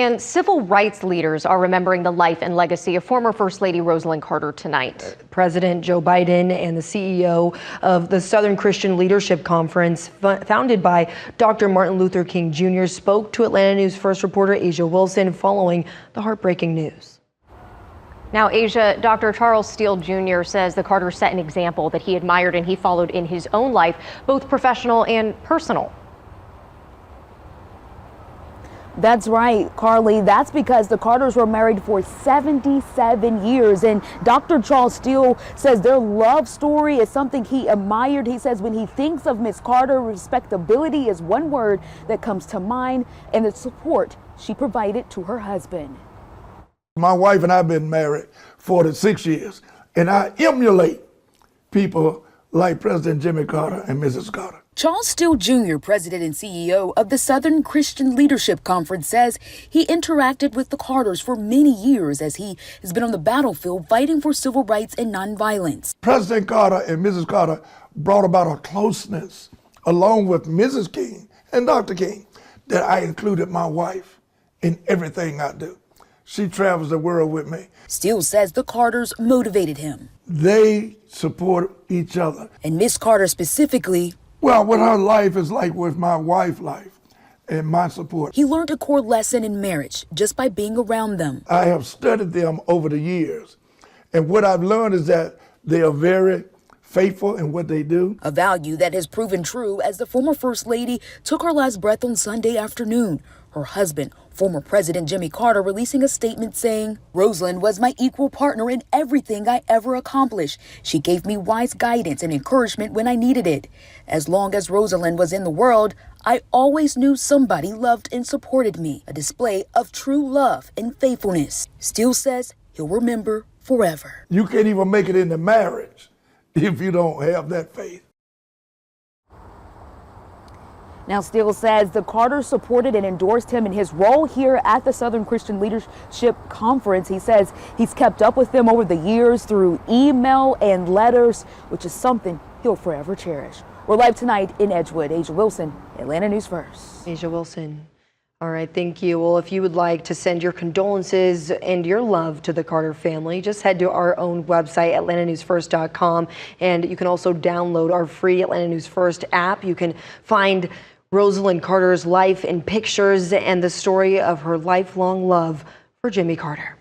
And civil rights leaders are remembering the life and legacy of former First Lady Rosalynn Carter tonight. President Joe Biden and the CEO of the Southern Christian Leadership Conference, founded by Dr. Martin Luther King Jr., spoke to Atlanta News First reporter Asia Wilson following the heartbreaking news. Now, Asia, Dr. Charles Steele Jr. says the Carters set an example that he admired and he followed in his own life, both professional and personal. That's right, Carly. That's because the Carters were married for 77 years. And Dr. Charles Steele says their love story is something he admired. He says when he thinks of Miss Carter, respectability is one word that comes to mind, and the support she provided to her husband. My wife and I have been married 46 years, and I emulate people like President Jimmy Carter and Mrs. Carter. Charles Steele Jr., president and CEO of the Southern Christian Leadership Conference, says he interacted with the Carters for many years as he has been on the battlefield fighting for civil rights and nonviolence. President Carter and Mrs. Carter brought about a closeness, along with Mrs. King and Dr. King, that I included my wife in everything I do. She travels the world with me. Steele says the Carters motivated him. They support each other. And Miss Carter specifically, well, what her life is like with my wife's life and my support. He learned a core lesson in marriage just by being around them. I have studied them over the years, and what I've learned is that they are very faithful in what they do. A value that has proven true as the former First Lady took her last breath on Sunday afternoon. Her husband, former President Jimmy Carter, releasing a statement saying, "Rosalynn was my equal partner in everything I ever accomplished. She gave me wise guidance and encouragement when I needed it. As long as Rosalynn was in the world, I always knew somebody loved and supported me, a display of true love and faithfulness." Steele says he'll remember forever. You can't even make it into marriage if you don't have that faith. Now, Steele says the Carters supported and endorsed him in his role here at the Southern Christian Leadership Conference. He says he's kept up with them over the years through email and letters, which is something he'll forever cherish. We're live tonight in Edgewood. Asia Wilson, Atlanta News First. Asia Wilson. All right, thank you. Well, if you would like to send your condolences and your love to the Carter family, just head to our own website, atlantanewsfirst.com, and you can also download our free Atlanta News First app. You can find Rosalynn Carter's life in pictures and the story of her lifelong love for Jimmy Carter.